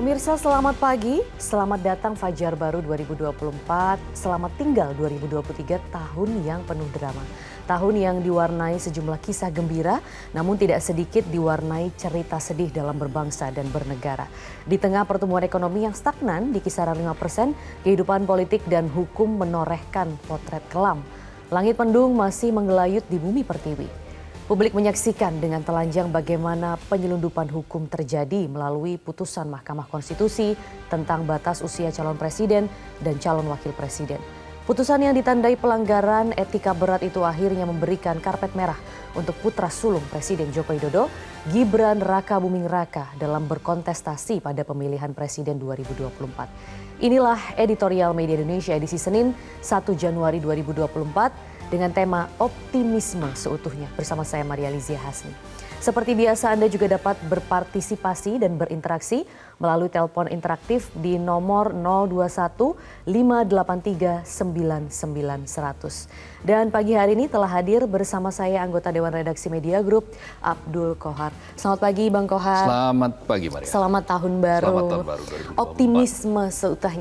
Pemirsa selamat pagi, selamat datang Fajar Baru 2024, selamat tinggal 2023, tahun yang penuh drama. Tahun yang diwarnai sejumlah kisah gembira, namun tidak sedikit diwarnai cerita sedih dalam berbangsa dan bernegara. Di tengah pertumbuhan ekonomi yang stagnan di kisaran 5%, kehidupan politik dan hukum menorehkan potret kelam. Langit mendung masih menggelayut di bumi pertiwi. Publik menyaksikan dengan telanjang bagaimana penyelundupan hukum terjadi melalui putusan Mahkamah Konstitusi tentang batas usia calon presiden dan calon wakil presiden. Putusan yang ditandai pelanggaran etika berat itu akhirnya memberikan karpet merah untuk putra sulung Presiden Joko Widodo, Gibran Rakabuming Raka dalam berkontestasi pada pemilihan Presiden 2024. Inilah editorial Media Indonesia edisi Senin 1 Januari 2024. Dengan tema optimisme seutuhnya bersama saya Maria Lizia Hasni. Seperti biasa Anda juga dapat berpartisipasi dan berinteraksi melalui telepon interaktif di nomor 021 583 99 100. Dan pagi hari ini telah hadir bersama saya anggota Dewan Redaksi Media Group Abdul Kohar. Selamat pagi Bang Kohar. Selamat pagi Maria. Selamat tahun baru. Selamat tahun baru 2024. Optimisme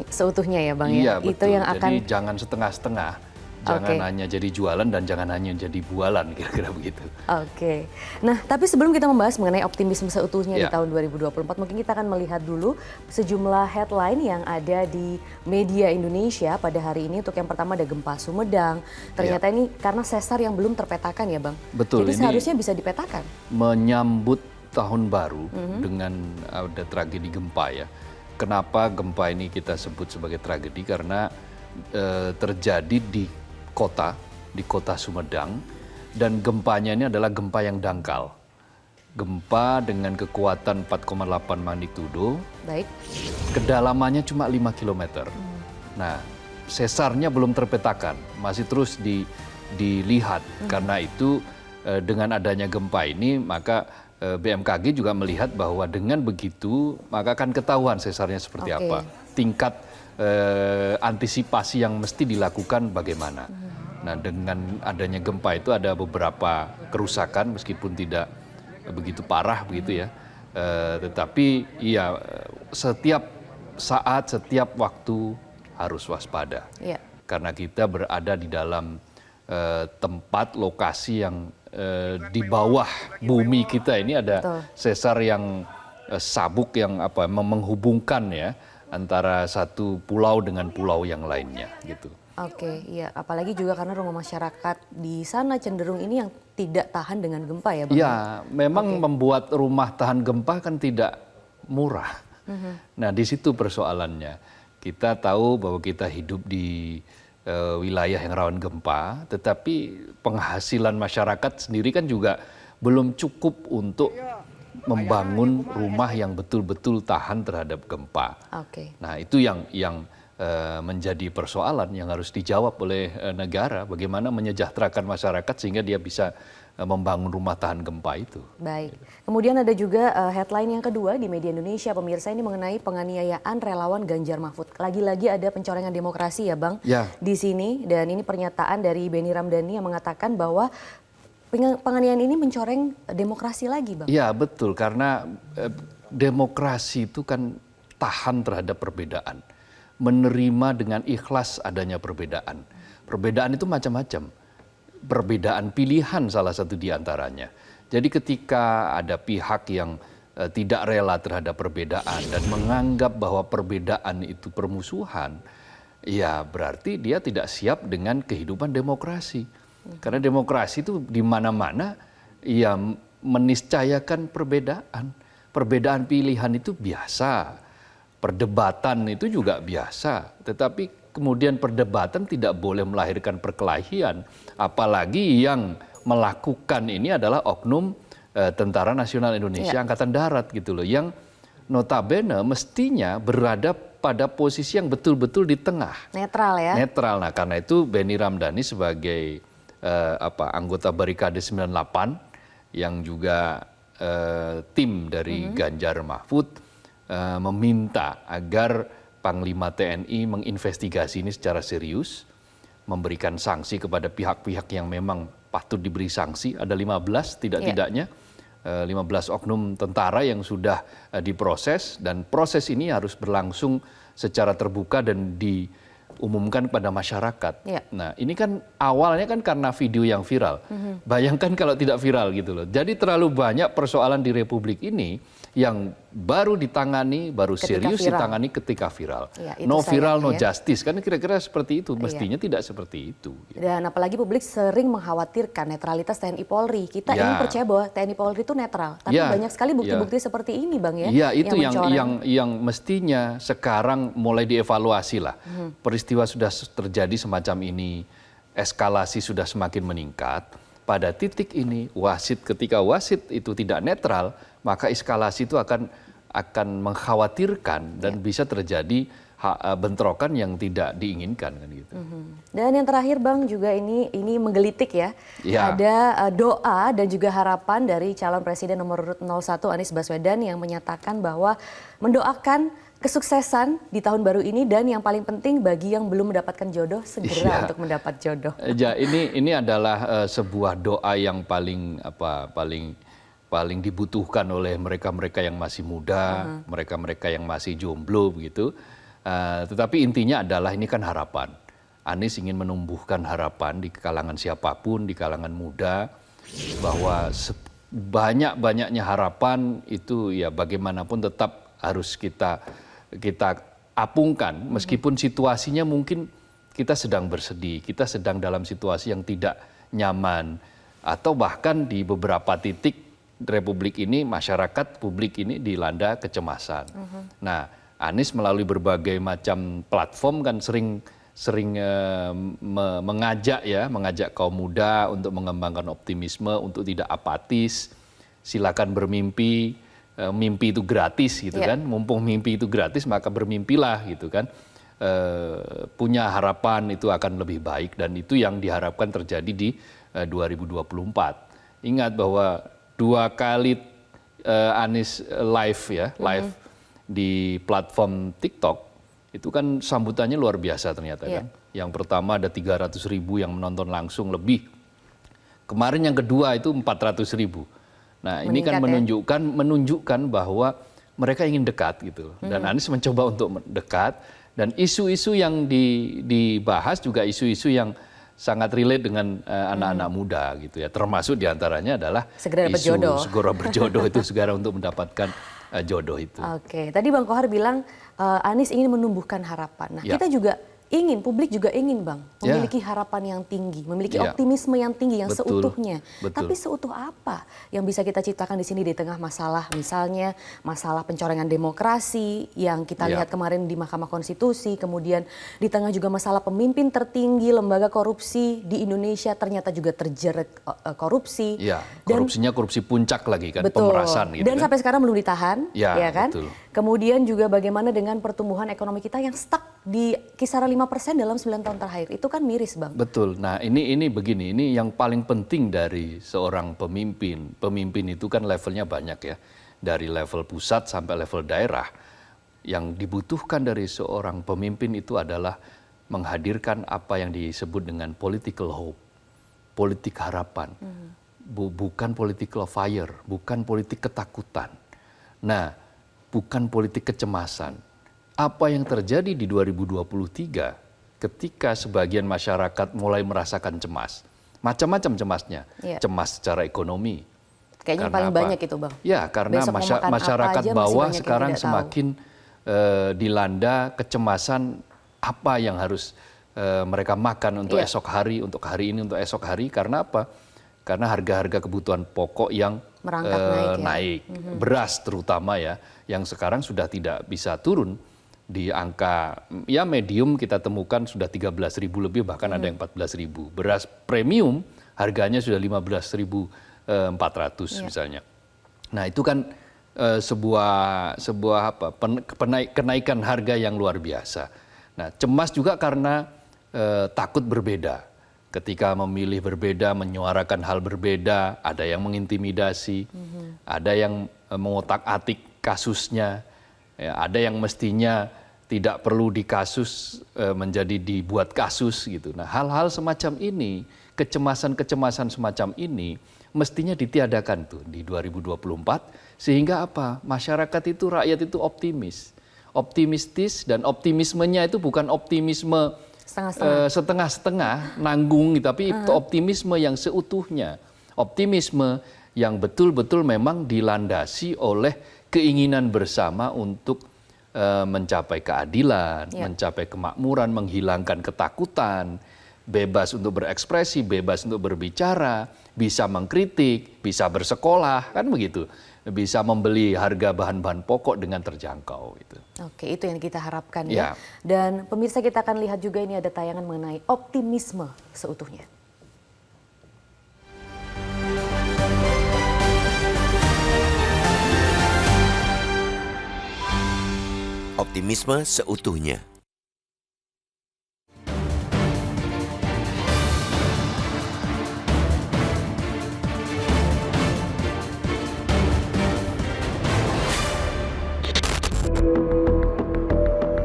seutuhnya ya Bang ya. Iya betul. Itu yang akan... Jadi jangan setengah-setengah. Jangan hanya jadi jualan dan jangan hanya jadi bualan, kira-kira begitu. Oke. Nah, tapi sebelum kita membahas mengenai optimisme seutuhnya di tahun 2024, mungkin kita akan melihat dulu sejumlah headline yang ada di media Indonesia pada hari ini. Untuk yang pertama ada gempa Sumedang. Ternyata ini karena sesar yang belum terpetakan ya Bang? Betul. Jadi seharusnya bisa dipetakan. Menyambut tahun baru dengan ada tragedi gempa ya. Kenapa gempa ini kita sebut sebagai tragedi? Karena terjadi di kota Sumedang, dan gempanya ini adalah gempa yang dangkal. Gempa dengan kekuatan 4,8 magnitudo. Baik. Kedalamannya cuma 5 km. Nah, sesarnya belum terpetakan, masih terus dilihat. Karena itu dengan adanya gempa ini maka BMKG juga melihat bahwa dengan begitu maka akan ketahuan sesarnya seperti apa. Tingkat antisipasi yang mesti dilakukan bagaimana. Nah, dengan adanya gempa itu ada beberapa kerusakan meskipun tidak begitu parah begitu ya. Tetapi ya setiap saat, setiap waktu harus waspada. Karena kita berada di dalam tempat lokasi yang di bawah bumi kita ini ada sesar yang sabuk yang menghubungkan ya antara satu pulau dengan pulau yang lainnya gitu. Oke, iya. Apalagi juga karena rumah masyarakat di sana cenderung ini yang tidak tahan dengan gempa ya Bang? Ya, memang membuat rumah tahan gempa kan tidak murah. Nah, di situ persoalannya. Kita tahu bahwa kita hidup di wilayah yang rawan gempa, tetapi penghasilan masyarakat sendiri kan juga belum cukup untuk membangun rumah yang betul-betul tahan terhadap gempa. Nah, itu yang menjadi persoalan yang harus dijawab oleh negara, bagaimana menyejahterakan masyarakat sehingga dia bisa membangun rumah tahan gempa itu. Baik. Kemudian ada juga headline yang kedua di media Indonesia, pemirsa, ini mengenai penganiayaan relawan Ganjar Mahfud. Lagi-lagi ada pencorengan demokrasi ya Bang di sini, dan ini pernyataan dari Benny Ramdhani yang mengatakan bahwa penganiayaan ini mencoreng demokrasi lagi Bang. Ya betul, karena demokrasi itu kan tahan terhadap perbedaan. Menerima dengan ikhlas adanya perbedaan. Perbedaan itu macam-macam. Perbedaan pilihan salah satu diantaranya. Jadi ketika ada pihak yang tidak rela terhadap perbedaan dan menganggap bahwa perbedaan itu permusuhan, ya berarti dia tidak siap dengan kehidupan demokrasi. Karena demokrasi itu di mana-mana ya meniscayakan perbedaan. Perbedaan pilihan itu biasa. Perdebatan itu juga biasa. Tetapi kemudian perdebatan tidak boleh melahirkan perkelahian. Apalagi yang melakukan ini adalah oknum Tentara Nasional Indonesia Angkatan Darat gitu loh. Yang notabene mestinya berada pada posisi yang betul-betul di tengah. Netral ya. Netral. Nah, karena itu Benny Ramdhani sebagai anggota Barikade 98 yang juga tim dari Ganjar Mahfud meminta agar Panglima TNI menginvestigasi ini secara serius, memberikan sanksi kepada pihak-pihak yang memang patut diberi sanksi, ada 15 tidak-tidaknya, 15 oknum tentara yang sudah diproses, dan proses ini harus berlangsung secara terbuka dan diumumkan kepada masyarakat. Ya. Nah, ini kan awalnya kan karena video yang viral. Bayangkan kalau tidak viral gitu loh. Jadi terlalu banyak persoalan di Republik ini yang baru ditangani, baru Ketika serius viral. ditangani ketika viral. Ya, itu No viral, no sayangnya. justice. Kan kira-kira seperti itu. Mestinya tidak seperti itu. Dan apalagi publik sering mengkhawatirkan netralitas TNI Polri. Kita Ya. ingin percaya bahwa TNI Polri itu netral, tapi Ya, banyak sekali bukti-bukti seperti ini, Bang ya. Iya, itu mencoreng. yang mestinya sekarang mulai dievaluasi lah. Peristiwa sudah terjadi semacam ini, eskalasi sudah semakin meningkat. Pada titik ini, ketika wasit itu tidak netral, maka eskalasi itu akan mengkhawatirkan dan bisa terjadi bentrokan yang tidak diinginkan kan gitu. Dan yang terakhir Bang juga ini menggelitik ya. Ya. Ada doa dan juga harapan dari calon presiden nomor urut 01 Anies Baswedan yang menyatakan bahwa mendoakan kesuksesan di tahun baru ini, dan yang paling penting bagi yang belum mendapatkan jodoh segera untuk mendapat jodoh. Ya, ini adalah sebuah doa yang paling dibutuhkan oleh mereka-mereka yang masih muda, mereka-mereka yang masih jomblo begitu. Tetapi intinya adalah ini kan harapan. Anies ingin menumbuhkan harapan di kalangan siapapun, di kalangan muda, bahwa banyak-banyaknya harapan itu ya bagaimanapun tetap harus kita apungkan, meskipun situasinya mungkin kita sedang bersedih, kita sedang dalam situasi yang tidak nyaman, atau bahkan di beberapa titik Republik ini, masyarakat publik ini dilanda kecemasan. Nah, Anies melalui berbagai macam platform kan sering mengajak kaum muda untuk mengembangkan optimisme, untuk tidak apatis, silakan bermimpi, mimpi itu gratis gitu kan, mumpung mimpi itu gratis maka bermimpilah gitu kan. Punya harapan itu akan lebih baik, dan itu yang diharapkan terjadi di 2024. Ingat bahwa 2 kali Anies live di platform TikTok itu kan sambutannya luar biasa ternyata kan. Yang pertama ada 300.000 yang menonton langsung lebih. Kemarin yang kedua itu 400.000. Nah, ini kan menunjukkan bahwa mereka ingin dekat gitu. Dan Anies mencoba untuk dekat, dan isu-isu yang dibahas juga isu-isu yang sangat relate dengan anak-anak muda gitu ya. Termasuk diantaranya adalah segera dapat isu jodoh. segera berjodoh itu, segera untuk mendapatkan jodoh itu. Oke, tadi Bang Kohar bilang Anies ingin menumbuhkan harapan. Nah, kita juga ingin, publik juga ingin Bang, memiliki harapan yang tinggi, memiliki optimisme yang tinggi, yang seutuhnya. Tapi seutuh apa yang bisa kita ciptakan di sini di tengah masalah, misalnya masalah pencorengan demokrasi yang kita lihat kemarin di Mahkamah Konstitusi, kemudian di tengah juga masalah pemimpin tertinggi lembaga korupsi di Indonesia ternyata juga terjerat korupsi. Ya, korupsinya korupsi puncak lagi kan, betul. pemerasan gitu. Dan sampai sekarang belum ditahan, ya kan? Betul. Kemudian juga bagaimana dengan pertumbuhan ekonomi kita yang stuck di kisaran 5% dalam 9 tahun terakhir. Itu kan miris, Bang. Betul. Nah, ini begini, ini yang paling penting dari seorang pemimpin. Pemimpin itu kan levelnya banyak ya. Dari level pusat sampai level daerah. Yang dibutuhkan dari seorang pemimpin itu adalah menghadirkan apa yang disebut dengan political hope. Politik harapan. Bukan political fire, bukan politik ketakutan. Nah, bukan politik kecemasan. Apa yang terjadi di 2023 ketika sebagian masyarakat mulai merasakan cemas. Macam-macam cemasnya. Cemas secara ekonomi. Kayaknya paling banyak itu, Bang. Ya, karena masyarakat bawah sekarang semakin dilanda kecemasan apa yang harus mereka makan untuk esok hari, untuk hari ini, untuk esok hari. Karena apa? Karena harga-harga kebutuhan pokok yang merangkak naik. Beras terutama ya, yang sekarang sudah tidak bisa turun. Di angka ya medium kita temukan sudah 13.000 lebih, bahkan ada yang 14.000. Beras premium harganya sudah 15.400 misalnya. Nah, itu kan sebuah kenaikan harga yang luar biasa. Nah, cemas juga karena takut berbeda. Ketika memilih berbeda, menyuarakan hal berbeda, ada yang mengintimidasi, ada yang mengotak-atik kasusnya, ya, ada yang mestinya tidak perlu dikasus menjadi dibuat kasus gitu. Nah, hal-hal semacam ini kecemasan-kecemasan semacam ini mestinya ditiadakan tuh di 2024 sehingga apa? Masyarakat itu, rakyat itu optimistis dan optimismenya itu bukan optimisme setengah-setengah nanggung, tapi itu optimisme yang seutuhnya, optimisme yang betul-betul memang dilandasi oleh keinginan bersama untuk mencapai keadilan, mencapai kemakmuran, menghilangkan ketakutan, bebas untuk berekspresi, bebas untuk berbicara, bisa mengkritik, bisa bersekolah, kan begitu, bisa membeli harga bahan-bahan pokok dengan terjangkau. Gitu. Oke, itu yang kita harapkan ya. Dan pemirsa, kita akan lihat juga ini ada tayangan mengenai optimisme seutuhnya. Optimisme seutuhnya.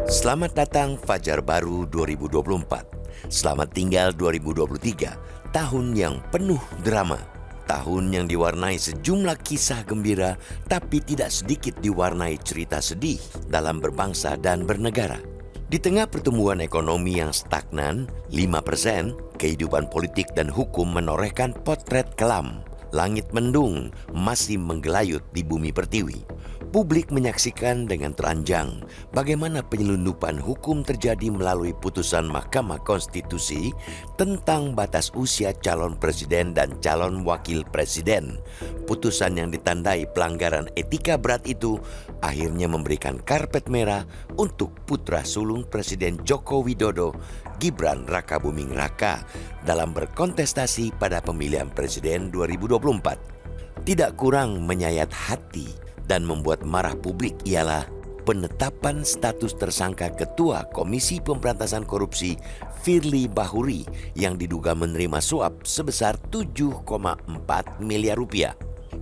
Selamat datang Fajar Baru 2024. Selamat tinggal 2023, tahun yang penuh drama. Tahun yang diwarnai sejumlah kisah gembira, tapi tidak sedikit diwarnai cerita sedih dalam berbangsa dan bernegara. Di tengah pertumbuhan ekonomi yang stagnan, 5%, kehidupan politik dan hukum menorehkan potret kelam. Langit mendung masih menggelayut di bumi pertiwi. Publik menyaksikan dengan teranjang bagaimana penyelundupan hukum terjadi melalui putusan Mahkamah Konstitusi tentang batas usia calon presiden dan calon wakil presiden. Putusan yang ditandai pelanggaran etika berat itu akhirnya memberikan karpet merah untuk putra sulung Presiden Joko Widodo, Gibran Rakabuming Raka, dalam berkontestasi pada pemilihan presiden 2024. Tidak kurang menyayat hati dan membuat marah publik ialah penetapan status tersangka Ketua Komisi Pemberantasan Korupsi Firly Bahuri yang diduga menerima suap sebesar 7,4 miliar rupiah.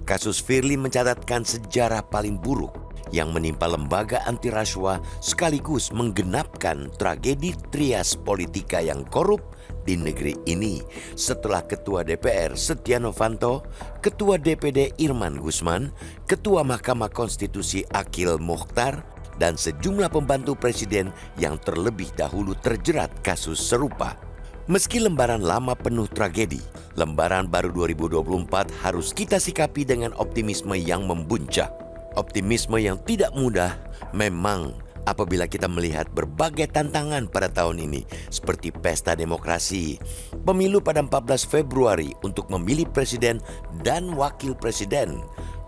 Kasus Firly mencatatkan sejarah paling buruk yang menimpa lembaga anti rasuah sekaligus menggenapkan tragedi trias politika yang korup di negeri ini setelah Ketua DPR Setia Novanto, Ketua DPD Irman Gusman, Ketua Mahkamah Konstitusi Akil Mokhtar, dan sejumlah pembantu presiden yang terlebih dahulu terjerat kasus serupa. Meski lembaran lama penuh tragedi, lembaran baru 2024 harus kita sikapi dengan optimisme yang membuncah. Optimisme yang tidak mudah memang apabila kita melihat berbagai tantangan pada tahun ini, seperti pesta demokrasi, pemilu pada 14 Februari untuk memilih presiden dan wakil presiden,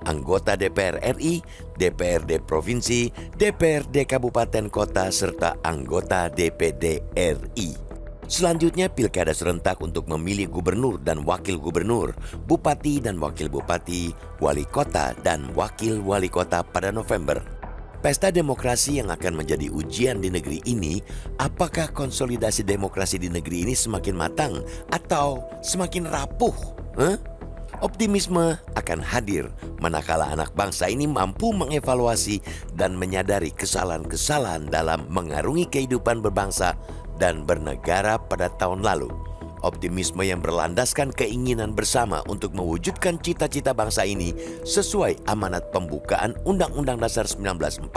anggota DPR RI, DPRD Provinsi, DPRD Kabupaten Kota, serta anggota DPD RI. Selanjutnya pilkada serentak untuk memilih gubernur dan wakil gubernur, bupati dan wakil bupati, wali kota dan wakil wali kota pada November. Pesta demokrasi yang akan menjadi ujian di negeri ini, apakah konsolidasi demokrasi di negeri ini semakin matang atau semakin rapuh? Optimisme akan hadir manakala anak bangsa ini mampu mengevaluasi dan menyadari kesalahan-kesalahan dalam mengarungi kehidupan berbangsa dan bernegara pada tahun lalu. Optimisme yang berlandaskan keinginan bersama untuk mewujudkan cita-cita bangsa ini sesuai amanat pembukaan Undang-Undang Dasar 1945,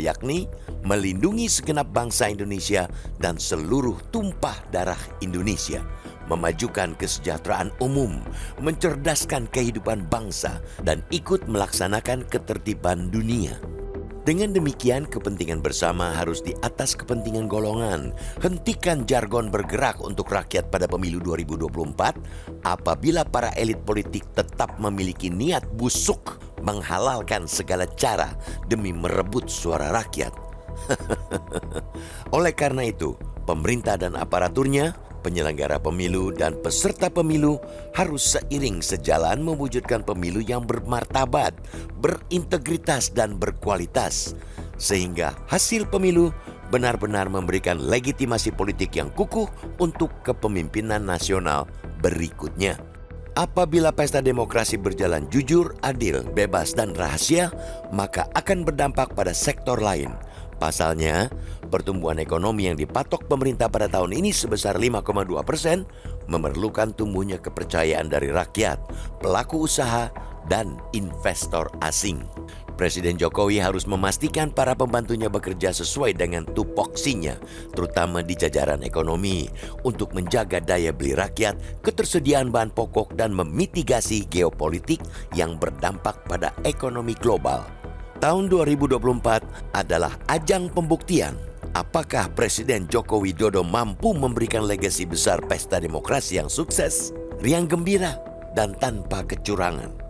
yakni melindungi segenap bangsa Indonesia dan seluruh tumpah darah Indonesia, memajukan kesejahteraan umum, mencerdaskan kehidupan bangsa, dan ikut melaksanakan ketertiban dunia. Dengan demikian, kepentingan bersama harus di atas kepentingan golongan. Hentikan jargon bergerak untuk rakyat pada pemilu 2024 apabila para elit politik tetap memiliki niat busuk menghalalkan segala cara demi merebut suara rakyat. Oleh karena itu, pemerintah dan aparaturnya, penyelenggara pemilu dan peserta pemilu harus seiring sejalan mewujudkan pemilu yang bermartabat, berintegritas dan berkualitas, sehingga hasil pemilu benar-benar memberikan legitimasi politik yang kukuh untuk kepemimpinan nasional berikutnya. Apabila pesta demokrasi berjalan jujur, adil, bebas, dan rahasia, maka akan berdampak pada sektor lain. Pasalnya, pertumbuhan ekonomi yang dipatok pemerintah pada tahun ini sebesar 5,2% memerlukan tumbuhnya kepercayaan dari rakyat, pelaku usaha, dan investor asing. Presiden Jokowi harus memastikan para pembantunya bekerja sesuai dengan tupoksinya, terutama di jajaran ekonomi, untuk menjaga daya beli rakyat, ketersediaan bahan pokok, dan memitigasi geopolitik yang berdampak pada ekonomi global. Tahun 2024 adalah ajang pembuktian apakah Presiden Joko Widodo mampu memberikan legasi besar pesta demokrasi yang sukses, riang gembira, dan tanpa kecurangan.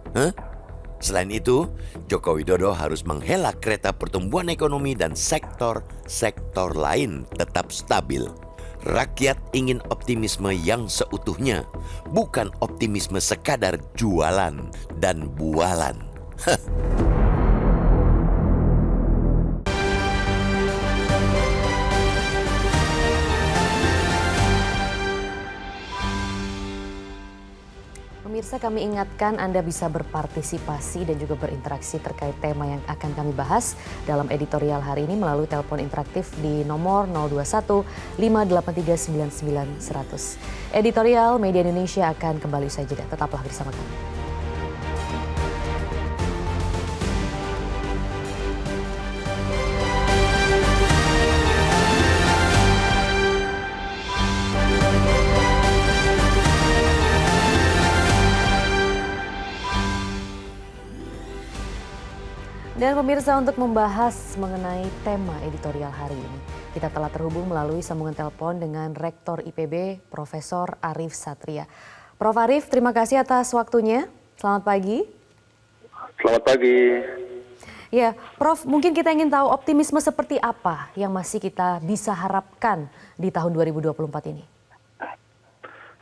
Selain itu, Joko Widodo harus menghela kereta pertumbuhan ekonomi dan sektor-sektor lain tetap stabil. Rakyat ingin optimisme yang seutuhnya, bukan optimisme sekadar jualan dan bualan. Pemirsa, kami ingatkan Anda bisa berpartisipasi dan juga berinteraksi terkait tema yang akan kami bahas dalam editorial hari ini melalui telepon interaktif di nomor 021 583 99 100. Editorial Media Indonesia akan kembali usai jeda. Tetaplah bersama kami. Dan pemirsa, untuk membahas mengenai tema editorial hari ini, kita telah terhubung melalui sambungan telepon dengan Rektor IPB, Profesor Arief Satria. Prof. Arief, terima kasih atas waktunya. Selamat pagi. Selamat pagi. Ya, Prof, mungkin kita ingin tahu optimisme seperti apa yang masih kita bisa harapkan di tahun 2024 ini?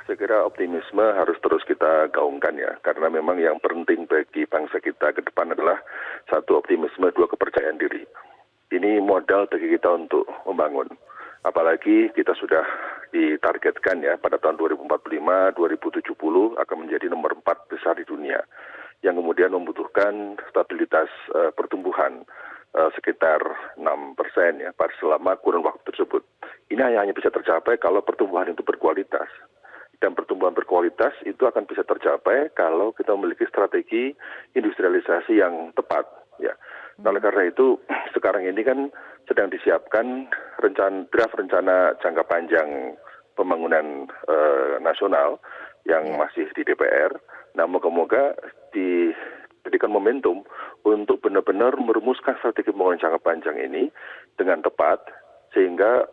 Saya kira optimisme harus terus kita gaungkan ya, karena memang yang penting bagi bangsa kita ke depan adalah satu optimisme, dua kepercayaan diri. Ini modal bagi kita untuk membangun. Apalagi kita sudah ditargetkan ya pada tahun 2045, 2070 akan menjadi nomor 4 besar di dunia, yang kemudian membutuhkan stabilitas pertumbuhan sekitar 6% ya selama kurun waktu tersebut. Ini hanya bisa tercapai kalau pertumbuhan itu berkualitas. Dan pertumbuhan berkualitas itu akan bisa tercapai kalau kita memiliki strategi industrialisasi yang tepat. Ya. Nah, oleh karena itu sekarang ini kan sedang disiapkan draft rencana jangka panjang pembangunan nasional yang masih di DPR. Nah, moga-moga diberikan momentum untuk benar-benar merumuskan strategi pembangunan jangka panjang ini dengan tepat, sehingga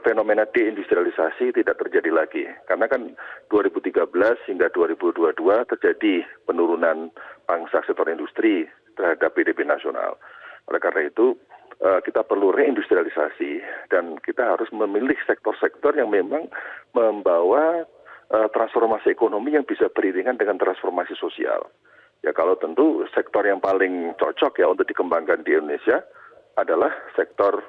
fenomena deindustrialisasi tidak terjadi lagi. Karena kan 2013 hingga 2022 terjadi penurunan pangsa sektor industri terhadap PDB nasional. Oleh karena itu, kita perlu reindustrialisasi dan kita harus memilih sektor-sektor yang memang membawa transformasi ekonomi yang bisa beriringan dengan transformasi sosial. Ya, kalau tentu sektor yang paling cocok ya untuk dikembangkan di Indonesia adalah sektor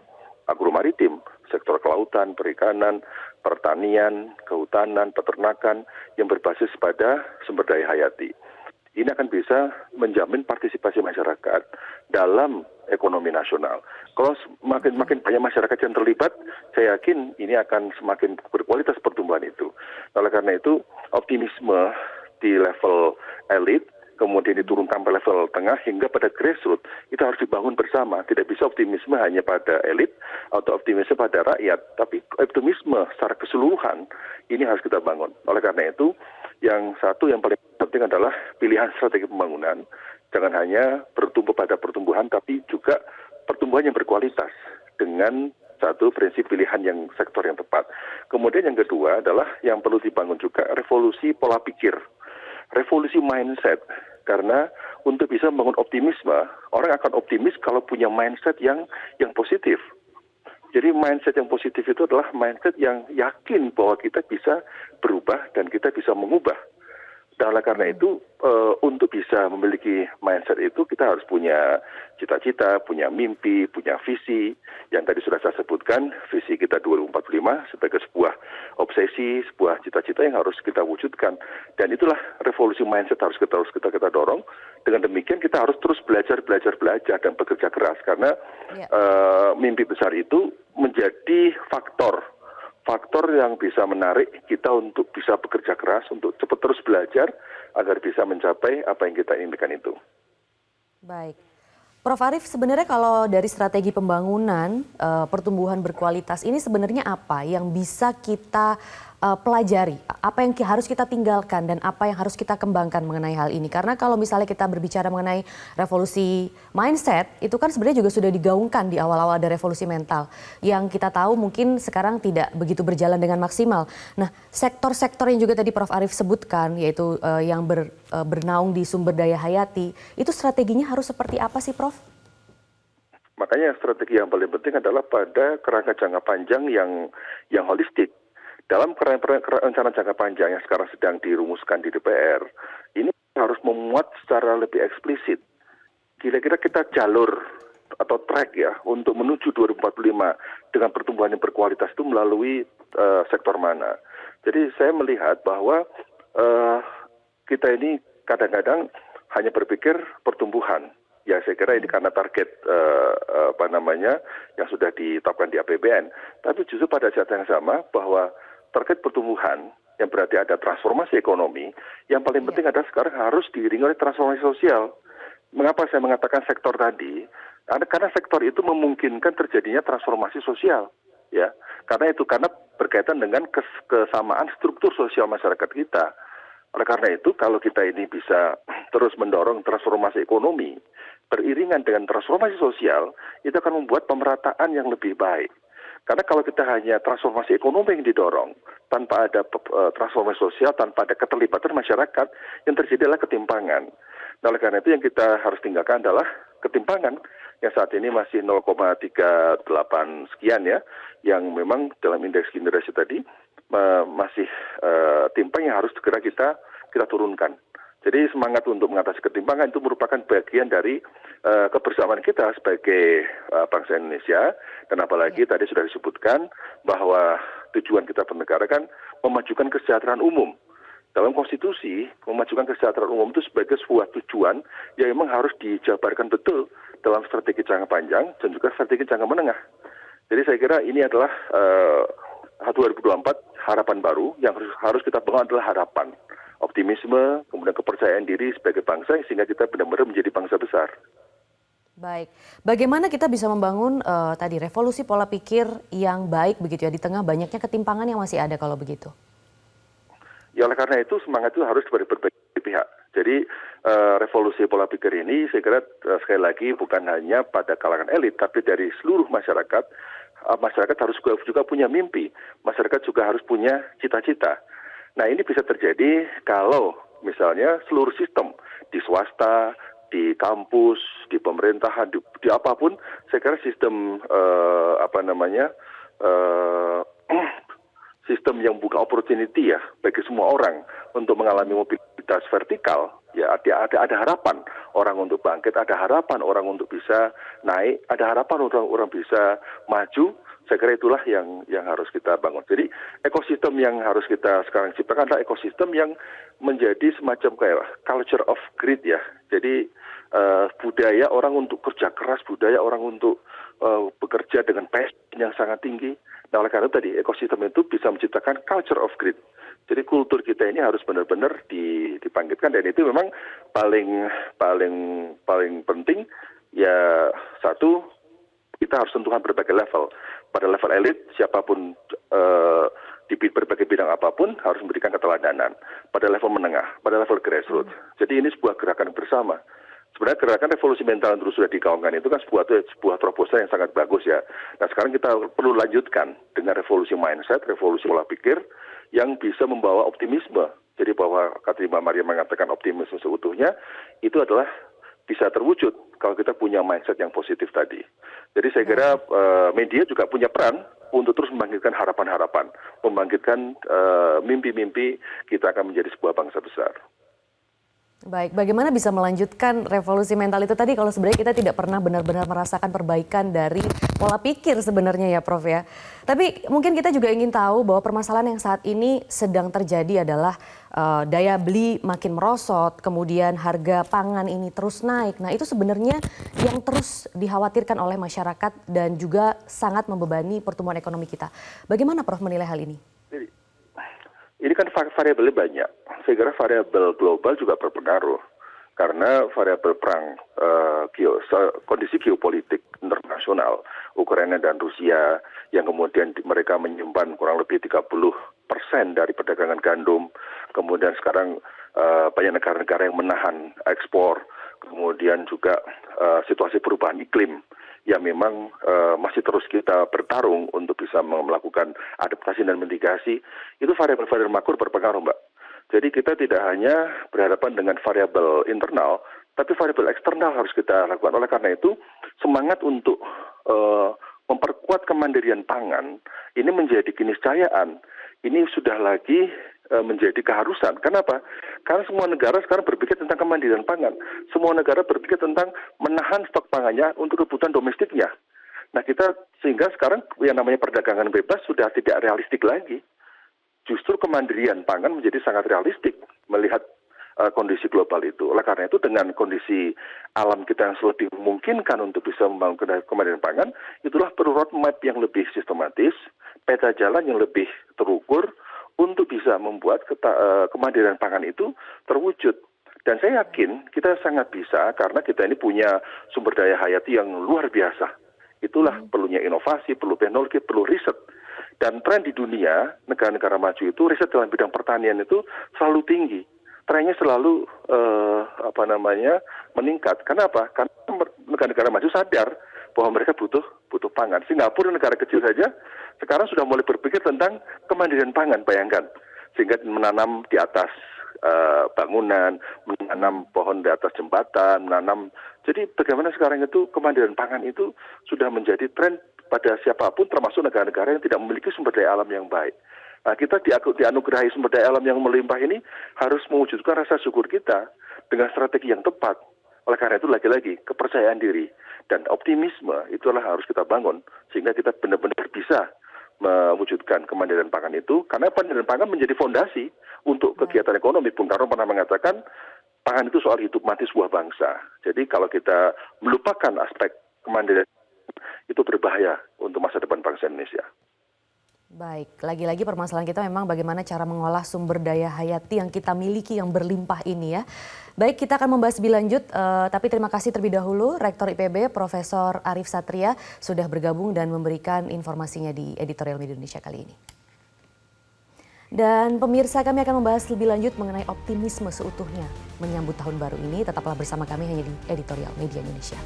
agromaritim, sektor kelautan, perikanan, pertanian, kehutanan, peternakan yang berbasis pada sumber daya hayati. Ini akan bisa menjamin partisipasi masyarakat dalam ekonomi nasional. Kalau makin banyak masyarakat yang terlibat, saya yakin ini akan semakin berkualitas pertumbuhan itu. Oleh karena itu, optimisme di level elit, kemudian diturunkan ke level tengah hingga pada grassroots, itu harus dibangun bersama. Tidak bisa optimisme hanya pada elit atau optimisme pada rakyat, tapi optimisme secara keseluruhan ini harus kita bangun. Oleh karena itu, yang paling penting adalah pilihan strategi pembangunan. Jangan hanya bertumbuh pada pertumbuhan, tapi juga pertumbuhan yang berkualitas dengan satu prinsip pilihan yang sektor yang tepat. Kemudian yang kedua adalah yang perlu dibangun juga revolusi pola pikir, revolusi mindset. Karena untuk bisa membangun optimisme, orang akan optimis kalau punya mindset yang positif. Jadi mindset yang positif itu adalah mindset yang yakin bahwa kita bisa berubah dan kita bisa mengubah. Dan oleh karena itu, untuk bisa memiliki mindset itu, kita harus punya cita-cita, punya mimpi, punya visi. Yang tadi sudah saya sebutkan, visi kita 2045 sebagai sebuah obsesi, sebuah cita-cita yang harus kita wujudkan. Dan itulah revolusi mindset harus kita dorong. Dengan demikian kita harus terus belajar dan bekerja keras. Karena mimpi besar itu menjadi faktor faktor yang bisa menarik kita untuk bisa bekerja keras, untuk cepat terus belajar agar bisa mencapai apa yang kita inginkan itu. Baik. Prof. Arief, sebenarnya kalau dari strategi pembangunan pertumbuhan berkualitas ini sebenarnya apa yang bisa kita pelajari? Apa yang harus kita tinggalkan dan apa yang harus kita kembangkan mengenai hal ini? Karena kalau misalnya kita berbicara mengenai revolusi mindset, itu kan sebenarnya juga sudah digaungkan di awal-awal ada revolusi mental. Yang kita tahu mungkin sekarang tidak begitu berjalan dengan maksimal. Nah, sektor-sektor yang juga tadi Prof. Arief sebutkan, yaitu yang bernaung di sumber daya hayati, itu strateginya harus seperti apa sih, Prof? Makanya strategi yang paling penting adalah pada kerangka jangka panjang yang holistik. Dalam rencana jangka panjang yang sekarang sedang dirumuskan di DPR, ini harus memuat secara lebih eksplisit. Kira-kira kita jalur atau track ya untuk menuju 2045 dengan pertumbuhan yang berkualitas itu melalui sektor mana. Jadi saya melihat bahwa kita ini kadang-kadang hanya berpikir pertumbuhan. Ya saya kira ini karena target yang sudah ditetapkan di APBN. Tapi justru pada saat yang sama bahwa target pertumbuhan yang berarti ada transformasi ekonomi, yang paling penting adalah sekarang harus diiringi oleh transformasi sosial. Mengapa saya mengatakan sektor tadi? Karena sektor itu memungkinkan terjadinya transformasi sosial, ya. Karena berkaitan dengan kesamaan struktur sosial masyarakat kita. Oleh karena itu, kalau kita ini bisa terus mendorong transformasi ekonomi, beriringan dengan transformasi sosial, itu akan membuat pemerataan yang lebih baik. Karena kalau kita hanya transformasi ekonomi yang didorong, tanpa ada transformasi sosial, tanpa ada keterlibatan masyarakat, yang terjadi adalah ketimpangan. Nah, oleh karena itu yang kita harus tinggalkan adalah ketimpangan, yang saat ini masih 0,38 sekian ya, yang memang dalam indeks generasi tadi masih timpang yang harus segera kita turunkan. Jadi semangat untuk mengatasi ketimpangan itu merupakan bagian dari kebersamaan kita sebagai bangsa Indonesia, dan apalagi tadi sudah disebutkan bahwa tujuan kita bernegara kan memajukan kesejahteraan umum. Dalam konstitusi, memajukan kesejahteraan umum itu sebagai sebuah tujuan yang memang harus dijabarkan betul dalam strategi jangka panjang dan juga strategi jangka menengah. Jadi saya kira ini adalah 2024 harapan baru yang harus kita bangun adalah harapan, optimisme, kemudian kepercayaan diri sebagai bangsa sehingga kita benar-benar menjadi bangsa besar. Baik, bagaimana kita bisa membangun tadi revolusi pola pikir yang baik begitu ya di tengah banyaknya ketimpangan yang masih ada kalau begitu? Ya oleh karena itu semangat itu harus dari berbagai pihak. Jadi revolusi pola pikir ini saya kira sekali lagi bukan hanya pada kalangan elit, tapi dari seluruh masyarakat. Masyarakat harus juga punya mimpi, masyarakat juga harus punya cita-cita. Nah ini bisa terjadi kalau misalnya seluruh sistem di swasta, di kampus, di pemerintahan, di apapun, saya kira sistem sistem yang buka opportunity ya bagi semua orang untuk mengalami mobilitas vertikal, ya ada harapan orang untuk bangkit, ada harapan orang untuk bisa naik, ada harapan orang bisa maju. Saya kira itulah yang harus kita bangun. Jadi ekosistem yang harus kita sekarang ciptakan adalah ekosistem yang menjadi semacam kayak culture of greed ya. Jadi budaya orang untuk kerja keras, budaya orang untuk bekerja dengan passion yang sangat tinggi. Nah oleh karena itu tadi ekosistem itu bisa menciptakan culture of greed. Jadi kultur kita ini harus benar-benar dibangkitkan, dan itu memang paling penting ya. Satu, kita harus sentuhan berbagai level. Pada level elit, siapapun di berbagai bidang apapun harus memberikan keteladanan. Pada level menengah, pada level grassroots. Jadi ini sebuah gerakan bersama. Sebenarnya gerakan revolusi mental yang terus sudah digaungkan itu kan sebuah terobosan yang sangat bagus ya. Nah sekarang kita perlu lanjutkan dengan revolusi mindset, revolusi pola pikir yang bisa membawa optimisme. Jadi bahwa kata Mbak Maria mengatakan optimisme seutuhnya itu adalah bisa terwujud kalau kita punya mindset yang positif tadi. Jadi saya kira media juga punya peran untuk terus membangkitkan harapan-harapan, membangkitkan mimpi-mimpi kita akan menjadi sebuah bangsa besar. Baik, bagaimana bisa melanjutkan revolusi mental itu tadi kalau sebenarnya kita tidak pernah benar-benar merasakan perbaikan dari pola pikir sebenarnya ya Prof ya. Tapi mungkin kita juga ingin tahu bahwa permasalahan yang saat ini sedang terjadi adalah daya beli makin merosot, kemudian harga pangan ini terus naik. Nah itu sebenarnya yang terus dikhawatirkan oleh masyarakat dan juga sangat membebani pertumbuhan ekonomi kita. Bagaimana Prof menilai hal ini? Jadi, ini kan variabelnya banyak. Saya kira variabel global juga berpengaruh. Karena variabel perang, kondisi geopolitik internasional, Ukraina dan Rusia, yang kemudian mereka menyimpan kurang lebih 30% dari perdagangan gandum, kemudian sekarang banyak negara-negara yang menahan ekspor, kemudian juga situasi perubahan iklim, yang memang masih terus kita bertarung untuk bisa melakukan adaptasi dan mitigasi, itu variabel-variabel makro berpengaruh, Mbak. Jadi kita tidak hanya berhadapan dengan variabel internal, tapi variabel eksternal harus kita lakukan. Oleh karena itu, semangat untuk memperkuat kemandirian pangan ini menjadi keniscayaan. Ini sudah lagi menjadi keharusan. Kenapa? Karena semua negara sekarang berpikir tentang kemandirian pangan. Semua negara berpikir tentang menahan stok pangannya untuk kebutuhan domestiknya. Nah kita sehingga sekarang yang namanya perdagangan bebas sudah tidak realistik lagi. Justru kemandirian pangan menjadi sangat realistik melihat kondisi global itu. Oleh karena itu dengan kondisi alam kita yang lebih memungkinkan untuk bisa membangun kemandirian pangan, itulah perlu roadmap yang lebih sistematis, peta jalan yang lebih terukur untuk bisa membuat kemandirian pangan itu terwujud. Dan saya yakin kita sangat bisa karena kita ini punya sumber daya hayati yang luar biasa. Itulah perlunya inovasi, perlu teknologi, perlu riset. Dan tren di dunia, negara-negara maju itu, riset dalam bidang pertanian itu selalu tinggi. Trennya selalu meningkat. Kenapa? Karena negara-negara maju sadar bahwa mereka butuh pangan. Singapura, negara kecil saja, sekarang sudah mulai berpikir tentang kemandirian pangan, bayangkan. Sehingga menanam di atas bangunan, menanam pohon di atas jembatan, menanam. Jadi bagaimana sekarang itu kemandirian pangan itu sudah menjadi tren pada siapapun termasuk negara-negara yang tidak memiliki sumber daya alam yang baik. Nah, kita dianugerahi sumber daya alam yang melimpah ini harus mewujudkan rasa syukur kita dengan strategi yang tepat. Oleh karena itu lagi-lagi kepercayaan diri dan optimisme itulah harus kita bangun sehingga kita benar-benar bisa mewujudkan kemandirian pangan itu karena kemandirian pangan menjadi fondasi untuk kegiatan ekonomi. Bung Karno pernah mengatakan pangan itu soal hidup mati sebuah bangsa. Jadi kalau kita melupakan aspek kemandirian itu berbahaya untuk masa depan bangsa Indonesia. Baik, lagi-lagi permasalahan kita memang bagaimana cara mengolah sumber daya hayati yang kita miliki yang berlimpah ini ya. Baik, kita akan membahas lebih lanjut, tapi terima kasih terlebih dahulu Rektor IPB Profesor Arief Satria sudah bergabung dan memberikan informasinya di Editorial Media Indonesia kali ini. Dan pemirsa, kami akan membahas lebih lanjut mengenai optimisme seutuhnya menyambut tahun baru ini. Tetaplah bersama kami hanya di Editorial Media Indonesia.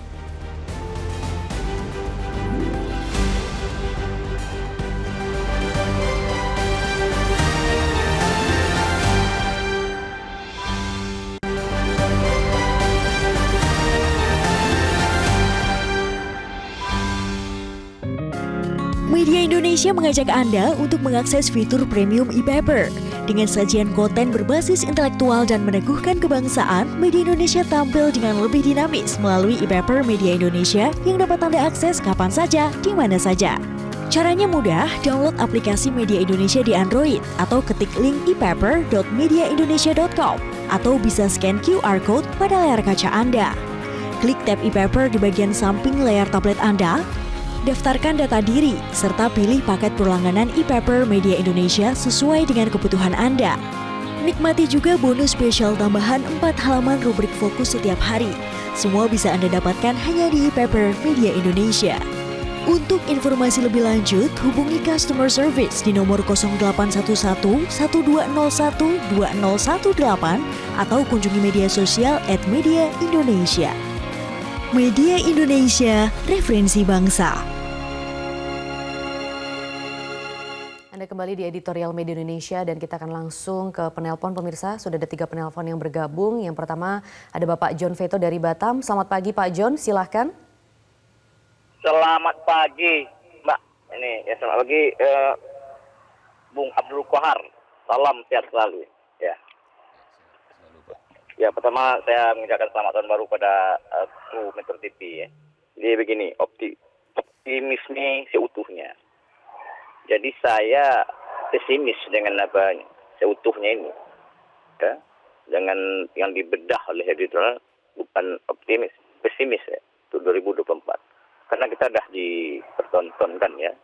Media Indonesia mengajak Anda untuk mengakses fitur premium e-paper. Dengan sajian konten berbasis intelektual dan meneguhkan kebangsaan, Media Indonesia tampil dengan lebih dinamis melalui e-paper Media Indonesia yang dapat Anda akses kapan saja, di mana saja. Caranya mudah, download aplikasi Media Indonesia di Android atau ketik link e-paper.mediaindonesia.com atau bisa scan QR Code pada layar kaca Anda. Klik tab e-paper di bagian samping layar tablet Anda, daftarkan data diri, serta pilih paket perlangganan e-paper Media Indonesia sesuai dengan kebutuhan Anda. Nikmati juga bonus spesial tambahan 4 halaman rubrik fokus setiap hari. Semua bisa Anda dapatkan hanya di e-paper Media Indonesia. Untuk informasi lebih lanjut, hubungi customer service di nomor 0811 1201 2018 atau kunjungi media sosial @mediaindonesia. Media Indonesia, referensi bangsa. Anda kembali di Editorial Media Indonesia dan kita akan langsung ke penelpon pemirsa. Sudah ada 3 penelpon yang bergabung. Yang pertama ada Bapak John Veto dari Batam. Selamat pagi Pak John, silahkan. Selamat pagi Mbak. Selamat pagi Bung Abdul Kohar. Salam sehat selalu. Ya, pertama saya mengucapkan selamat tahun baru pada kru Metro TV ya. Jadi begini, optimisme seutuhnya. Jadi saya pesimis dengan apa seutuhnya ini. Ya, dengan yang dibedah oleh editor, bukan optimis, pesimis ya, untuk 2024. Karena kita dah dipertontonkan ya,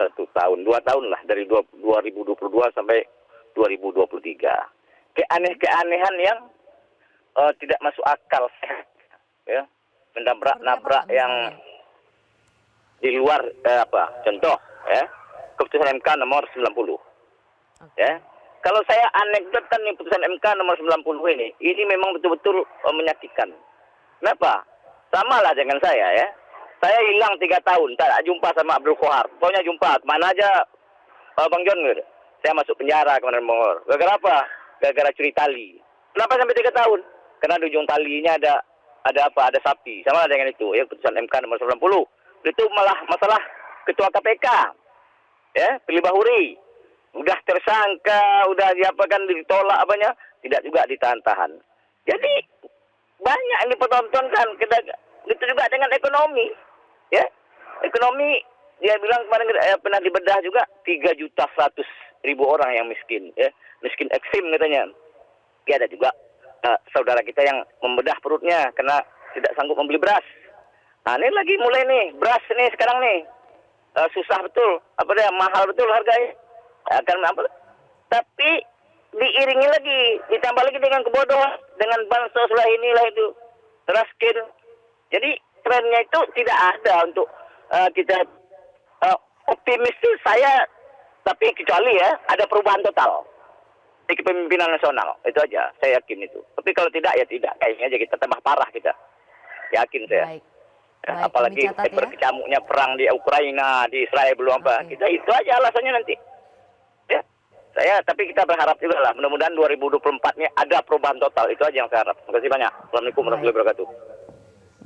1 tahun, 2 tahun lah, dari 2022 sampai 2023. Keanehan yang tidak masuk akal sehat, ya, menabrak-nabrak yang di luar contoh ya, keputusan MK nomor 90. Ya. Kalau saya anekdotkan nih putusan MK nomor 90 ini memang betul-betul menyakitkan. Kenapa? Sama lah dengan saya ya. Saya hilang 3 tahun, tak jumpa sama Abdul Qohar. Pokoknya jumpa, kemana aja Bang John gitu. Saya masuk penjara kemarin Bogor. Gara-gara apa? Gara-gara curi tali. Kenapa sampai 3 tahun? Karena di ujung talinya ada sapi. Sama lah dengan itu ya, putusan MK nomor 90. Itu malah masalah ketua KPK. Ya, Firly Bahuri. Udah tersangka, udah diapakan, ditolak apanya, tidak juga ditahan-tahan. Jadi banyak yang dipertontonkan. Itu juga dengan ekonomi, ya. Ekonomi dia bilang kemarin pernah dibedah juga 3.100.000 orang yang miskin, ya, miskin ekstrim katanya. Ya, ada juga saudara kita yang membedah perutnya karena tidak sanggup membeli beras. Nah, ini lagi mulai nih beras nih sekarang nih susah betul, mahal betul harganya. Akan apa? Tapi diiringi lagi, ditambah lagi dengan kebodohan, dengan bansos lah inilah itu, teraskin. Jadi trennya itu tidak ada untuk kita optimis itu saya, tapi kecuali ya ada perubahan total di kepemimpinan nasional, itu aja saya yakin itu. Tapi kalau tidak ya tidak, kayaknya aja kita tambah parah kita, yakin saya. Baik. Baik, apalagi kami catat, berkecamuknya perang di Ukraina, di Israel belum apa. Kita itu aja alasannya nanti. Ya, tapi kita berharap juga lah, mudah-mudahan 2024-nya ada perubahan total. Itu aja yang saya harap. Terima kasih banyak. Assalamualaikum warahmatullahi wabarakatuh.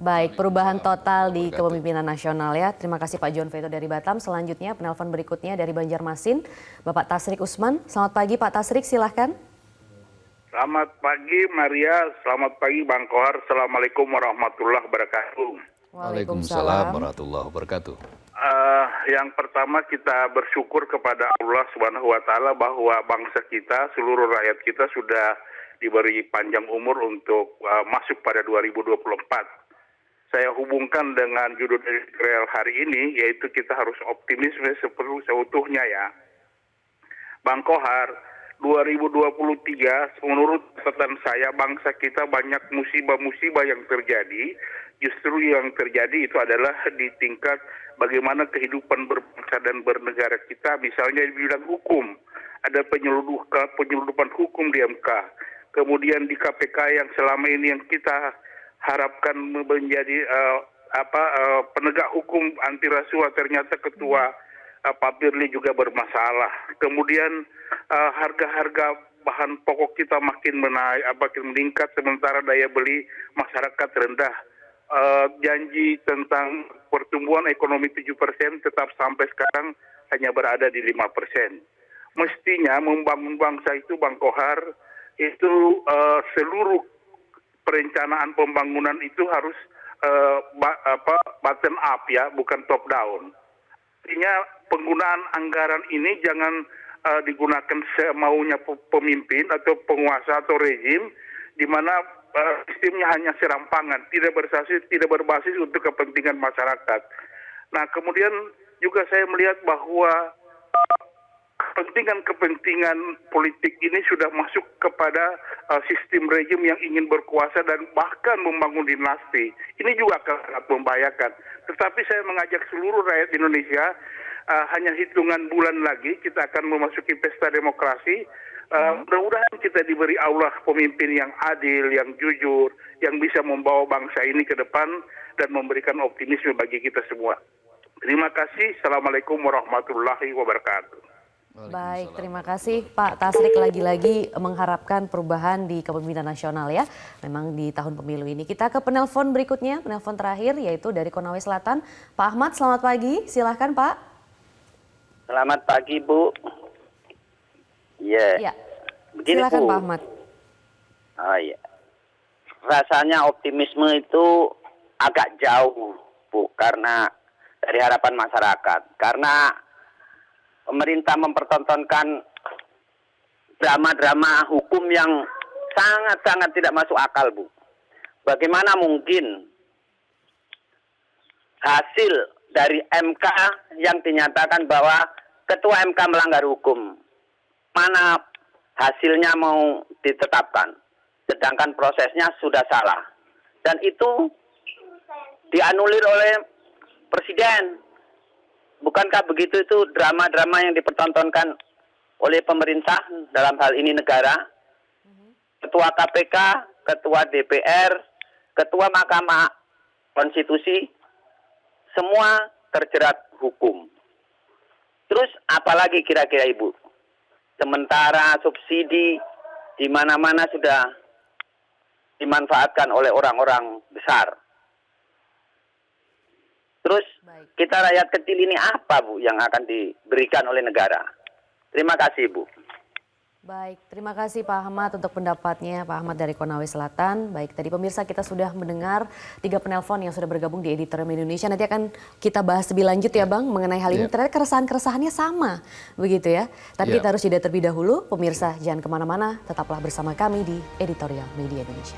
Baik, perubahan total di kepemimpinan nasional ya. Terima kasih Pak John Veto dari Batam. Selanjutnya penelpon berikutnya dari Banjarmasin, Bapak Tasrik Usman. Selamat pagi Pak Tasrik, silahkan. Selamat pagi Maria, selamat pagi Bang Kohar. Assalamualaikum warahmatullahi wabarakatuh. Waalaikumsalam warahmatullahi wabarakatuh. Yang pertama kita bersyukur kepada Allah Subhanahu wa taala bahwa bangsa kita, seluruh rakyat kita sudah diberi panjang umur untuk masuk pada 2024. Saya hubungkan dengan judul editorial hari ini, yaitu kita harus optimisme seutuhnya ya. Bang Kohar, 2023 menurut catatan saya bangsa kita banyak musibah-musibah yang terjadi. Justru yang terjadi itu adalah di tingkat bagaimana kehidupan berbangsa dan bernegara kita, misalnya di bidang hukum. Ada penyeludupan hukum di MK. Kemudian di KPK yang selama ini yang kita harapkan menjadi penegak hukum anti rasuah, ternyata ketua Pak Firly juga bermasalah. Kemudian harga-harga bahan pokok kita makin meningkat, sementara daya beli masyarakat rendah. Janji tentang pertumbuhan ekonomi 7% tetap sampai sekarang hanya berada di 5%. Mestinya membangun bangsa itu, Bang Kohar, itu seluruh perencanaan pembangunan itu harus bottom up ya, bukan top down. Artinya penggunaan anggaran ini jangan digunakan semaunya pemimpin atau penguasa atau rezim, di mana sistemnya hanya serampangan, tidak berbasis untuk kepentingan masyarakat. Nah, kemudian juga saya melihat bahwa kepentingan politik ini sudah masuk kepada sistem rejim yang ingin berkuasa dan bahkan membangun dinasti. Ini juga akan sangat membahayakan. Tetapi saya mengajak seluruh rakyat Indonesia, hanya hitungan bulan lagi kita akan memasuki pesta demokrasi. Mudah-mudahan kita diberi Allah pemimpin yang adil, yang jujur, yang bisa membawa bangsa ini ke depan dan memberikan optimisme bagi kita semua. Terima kasih. Assalamualaikum warahmatullahi wabarakatuh. Baik, terima kasih Pak Tasrik, lagi-lagi mengharapkan perubahan di kepemimpinan nasional ya. Memang di tahun pemilu ini. Kita ke penelpon berikutnya, penelpon terakhir yaitu dari Konawe Selatan. Pak Ahmad, selamat pagi. Silahkan Pak. Selamat pagi Bu. Ya. Begini, silakan Bu. Pak Ahmad. Iya. Rasanya optimisme itu agak jauh Bu, karena dari harapan masyarakat. Karena pemerintah mempertontonkan drama-drama hukum yang sangat-sangat tidak masuk akal, Bu. Bagaimana mungkin hasil dari MK yang dinyatakan bahwa Ketua MK melanggar hukum, mana hasilnya mau ditetapkan, sedangkan prosesnya sudah salah. Dan itu dianulir oleh Presiden. Bukankah begitu itu drama-drama yang dipertontonkan oleh pemerintah dalam hal ini negara? Ketua KPK, Ketua DPR, Ketua Mahkamah Konstitusi, semua terjerat hukum. Terus apalagi kira-kira Ibu? Sementara subsidi di mana-mana sudah dimanfaatkan oleh orang-orang besar. Terus kita rakyat kecil ini apa, Bu, yang akan diberikan oleh negara? Terima kasih, Bu. Baik, terima kasih Pak Ahmad untuk pendapatnya, Pak Ahmad dari Konawe Selatan. Baik, tadi pemirsa kita sudah mendengar 3 penelpon yang sudah bergabung di Editorial Indonesia. Nanti akan kita bahas lebih lanjut ya Bang mengenai hal ini. Ternyata keresahan-keresahannya sama, begitu ya. Tapi kita harus jeda terlebih dahulu. Pemirsa jangan kemana-mana, tetaplah bersama kami di Editorial Media Indonesia.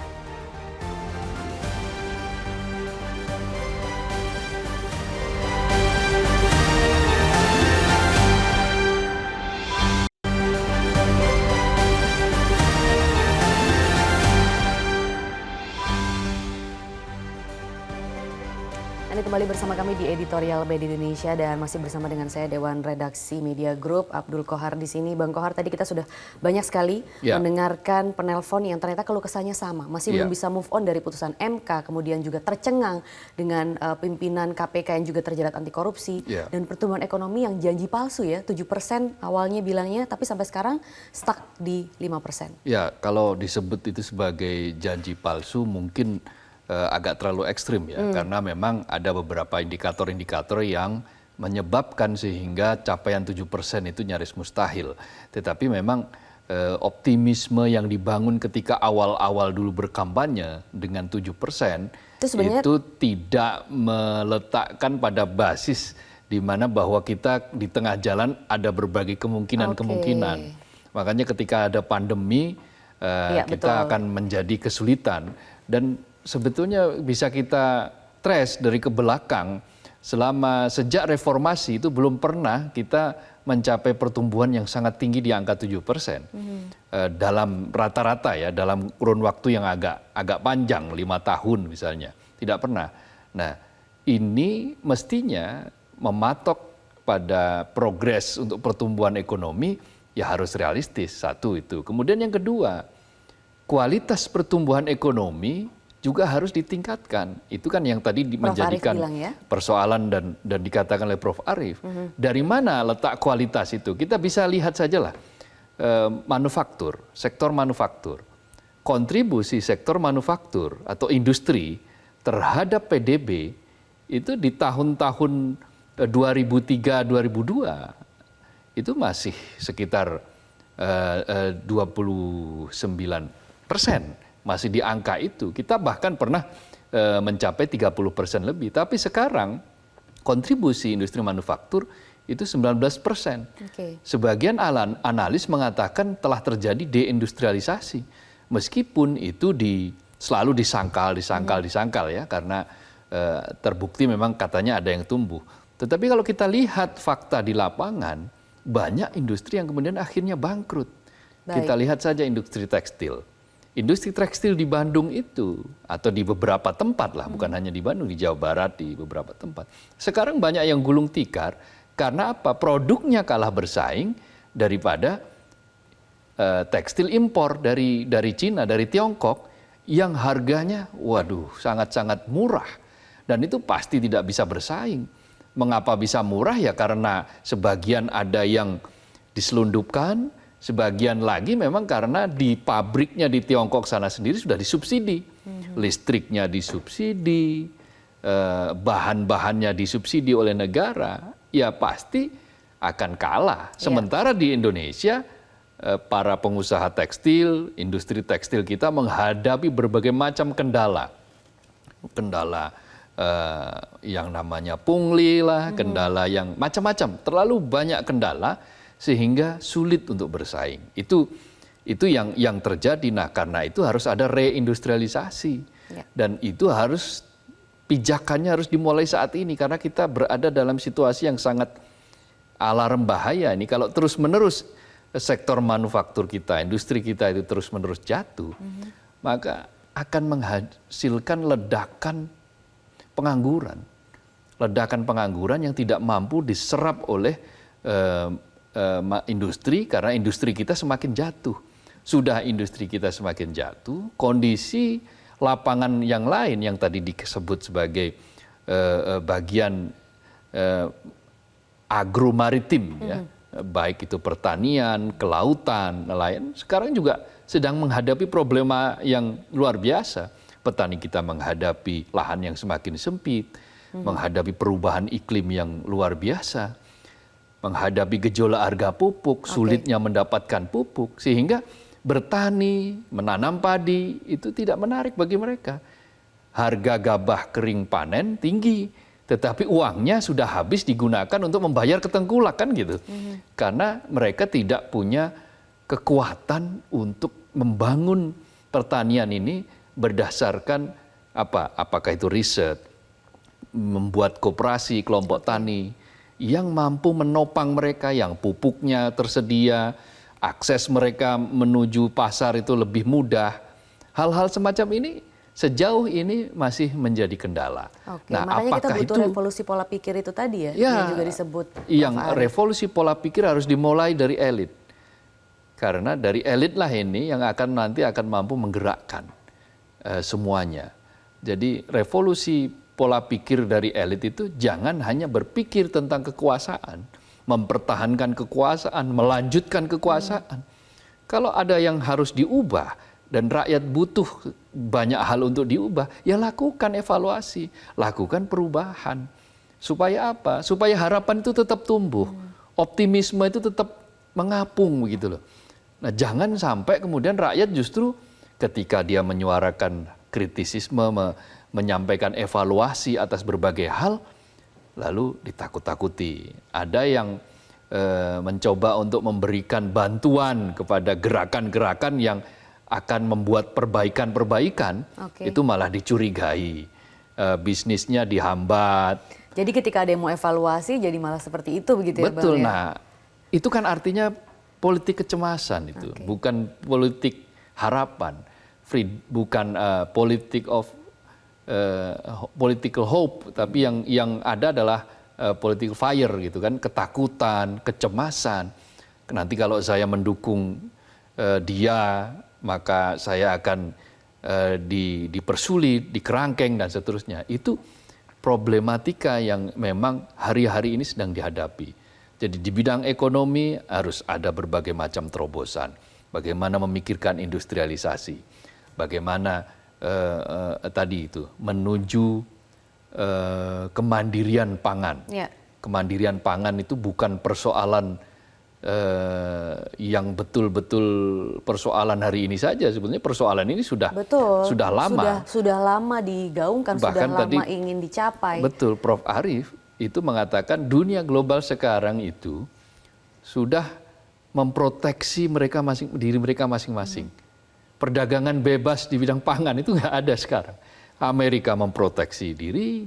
Anda kembali bersama kami di Editorial Media Indonesia dan masih bersama dengan saya Dewan Redaksi Media Group Abdul Kohar di sini. Bang Kohar, tadi kita sudah banyak sekali mendengarkan penelpon yang ternyata keluh kesahnya sama, masih belum bisa move on dari putusan MK, kemudian juga tercengang dengan pimpinan KPK yang juga terjerat anti korupsi dan pertumbuhan ekonomi yang janji palsu ya, 7% awalnya bilangnya, tapi sampai sekarang stuck di 5%. Ya, kalau disebut itu sebagai janji palsu mungkin agak terlalu ekstrim ya, karena memang ada beberapa indikator-indikator yang menyebabkan sehingga capaian 7% itu nyaris mustahil. Tetapi memang optimisme yang dibangun ketika awal-awal dulu berkampanye dengan 7% itu tidak meletakkan pada basis di mana bahwa kita di tengah jalan ada berbagai kemungkinan-kemungkinan. Makanya ketika ada pandemi kita akan menjadi kesulitan. Dan sebetulnya bisa kita trace dari ke belakang, sejak reformasi itu belum pernah kita mencapai pertumbuhan yang sangat tinggi di angka 7%. Dalam rata-rata ya, dalam kurun waktu yang agak panjang, 5 tahun misalnya. Tidak pernah. Nah, ini mestinya mematok pada progres untuk pertumbuhan ekonomi, ya harus realistis, satu itu. Kemudian yang kedua, kualitas pertumbuhan ekonomi juga harus ditingkatkan. Itu kan yang tadi menjadikan persoalan dan dikatakan oleh Prof. Arief. Dari mana letak kualitas itu? Kita bisa lihat sajalah manufaktur, sektor manufaktur. Kontribusi sektor manufaktur atau industri terhadap PDB itu di tahun-tahun 2003-2002 itu masih sekitar 29%. Masih di angka itu. Kita bahkan pernah mencapai 30% lebih. Tapi sekarang kontribusi industri manufaktur itu 19%. Sebagian analis mengatakan telah terjadi deindustrialisasi. Meskipun itu selalu disangkal ya, karena terbukti memang katanya ada yang tumbuh. Tetapi kalau kita lihat fakta di lapangan, banyak industri yang kemudian akhirnya bangkrut. Kita lihat saja industri tekstil. Industri tekstil di Bandung itu, atau di beberapa tempat lah, bukan hanya di Bandung, di Jawa Barat, di beberapa tempat. Sekarang banyak yang gulung tikar, karena apa? Produknya kalah bersaing daripada tekstil impor dari Cina, dari Tiongkok, yang harganya, waduh, sangat-sangat murah. Dan itu pasti tidak bisa bersaing. Mengapa bisa murah? Ya karena sebagian ada yang diselundupkan, sebagian lagi memang karena di pabriknya di Tiongkok sana sendiri sudah disubsidi. Listriknya disubsidi, bahan-bahannya disubsidi oleh negara, ya pasti akan kalah. Sementara di Indonesia, para pengusaha tekstil, industri tekstil kita menghadapi berbagai macam kendala. Kendala yang namanya pungli lah, kendala yang macam-macam, terlalu banyak kendala sehingga sulit untuk bersaing. Itu yang terjadi. Nah, karena itu harus ada reindustrialisasi. Ya. Dan itu harus pijakannya harus dimulai saat ini karena kita berada dalam situasi yang sangat alarm bahaya ini kalau terus-menerus sektor manufaktur kita, industri kita itu terus-menerus jatuh, maka akan menghasilkan ledakan pengangguran yang tidak mampu diserap oleh industri karena industri kita semakin jatuh. Sudah industri kita semakin jatuh, kondisi lapangan yang lain yang tadi disebut sebagai bagian agromaritim, ya, baik itu pertanian, kelautan, nelayan, sekarang juga sedang menghadapi problema yang luar biasa. Petani kita menghadapi lahan yang semakin sempit, menghadapi perubahan iklim yang luar biasa, menghadapi gejolak harga pupuk, sulitnya mendapatkan pupuk, sehingga bertani, menanam padi itu tidak menarik bagi mereka. Harga gabah kering panen tinggi, tetapi uangnya sudah habis digunakan untuk membayar ketengkulak kan gitu. Karena mereka tidak punya kekuatan untuk membangun pertanian ini berdasarkan apakah itu riset, membuat koperasi, kelompok tani yang mampu menopang mereka, yang pupuknya tersedia, akses mereka menuju pasar itu lebih mudah. Hal-hal semacam ini sejauh ini masih menjadi kendala. Oke, Nah, makanya kita apakah butuh itu revolusi pola pikir itu tadi ya, Ya, yang juga disebut. yang Prof. Arief. revolusi pola pikir harus dimulai dari elit. Karena dari elit lah ini yang nanti akan mampu menggerakkan semuanya. Jadi revolusi pola pikir dari elit itu jangan hanya berpikir tentang kekuasaan, mempertahankan kekuasaan, melanjutkan kekuasaan. Kalau ada yang harus diubah dan rakyat butuh banyak hal untuk diubah, ya lakukan evaluasi, lakukan perubahan. Supaya apa? Supaya harapan itu tetap tumbuh, optimisme itu tetap mengapung begitu loh. Nah, jangan sampai kemudian rakyat justru ketika dia menyuarakan kritisisme, menyampaikan evaluasi atas berbagai hal, lalu ditakut-takuti. Ada yang mencoba untuk memberikan bantuan kepada gerakan-gerakan yang akan membuat perbaikan-perbaikan, itu malah dicurigai, bisnisnya dihambat. Jadi ketika ada yang mau evaluasi, jadi malah seperti itu begitu ya, Betul, Bang? nah itu kan artinya politik kecemasan itu, bukan politik harapan, bukan political hope, tapi yang ada adalah political fire gitu kan, ketakutan, kecemasan. Nanti kalau saya mendukung dia, maka saya akan dipersulit, dikerangkeng dan seterusnya. Itu problematika yang memang hari-hari ini sedang dihadapi. Jadi di bidang ekonomi harus ada berbagai macam terobosan. Bagaimana memikirkan industrialisasi, bagaimana tadi itu menuju kemandirian pangan. Ya. Kemandirian pangan itu bukan persoalan yang betul-betul persoalan hari ini saja. Sebetulnya persoalan ini sudah lama. Sudah lama digaungkan, Bahkan sudah lama tadi, ingin dicapai. Betul, Prof. Arief itu mengatakan dunia global sekarang itu sudah memproteksi diri mereka masing-masing. Perdagangan bebas di bidang pangan itu nggak ada sekarang. Amerika memproteksi diri,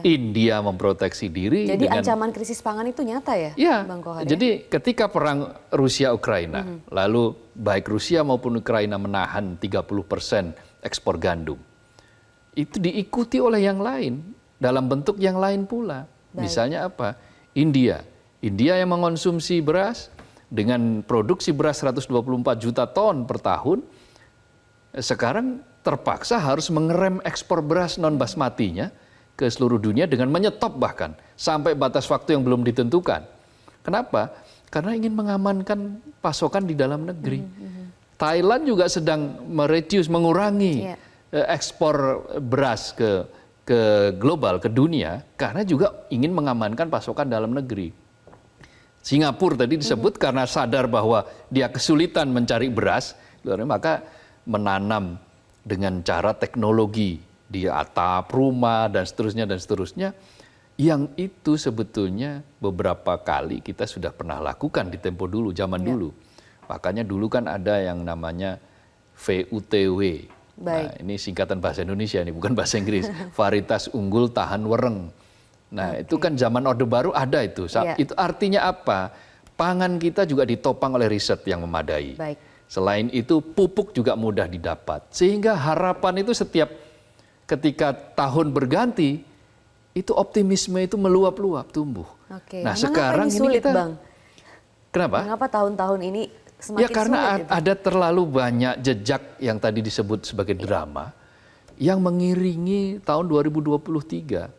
India memproteksi diri. Jadi ancaman krisis pangan itu nyata ya, ya, Bang Kohar? jadi ketika perang Rusia-Ukraina, lalu baik Rusia maupun Ukraina menahan 30% ekspor gandum, itu diikuti oleh yang lain, dalam bentuk yang lain pula. Misalnya apa? India yang mengonsumsi beras dengan produksi beras 124 juta ton per tahun, sekarang terpaksa harus mengerem ekspor beras non basmatinya ke seluruh dunia dengan menyetop bahkan sampai batas waktu yang belum ditentukan. Kenapa? Karena ingin mengamankan pasokan di dalam negeri. Thailand juga sedang mengurangi ekspor beras ke global, ke dunia, karena juga ingin mengamankan pasokan dalam negeri. Singapura tadi disebut karena sadar bahwa dia kesulitan mencari beras, maka menanam dengan cara teknologi di atap rumah dan seterusnya, yang itu sebetulnya beberapa kali kita sudah pernah lakukan di tempo dulu, zaman dulu. Makanya dulu kan ada yang namanya VUTW. Nah, ini singkatan bahasa Indonesia, ini bukan bahasa Inggris. Varietas unggul tahan wereng. Nah, itu kan zaman Orde Baru ada itu. Itu artinya apa? Pangan kita juga ditopang oleh riset yang memadai. Selain itu pupuk juga mudah didapat. Sehingga harapan itu setiap ketika tahun berganti, itu optimisme itu meluap-luap, tumbuh. Oke. Nah, Mengapa sekarang ini sulit, kita, Bang? Kenapa? Mengapa tahun-tahun ini semakin ya karena sulit? Gitu? ada terlalu banyak jejak yang tadi disebut sebagai drama yang mengiringi tahun 2023.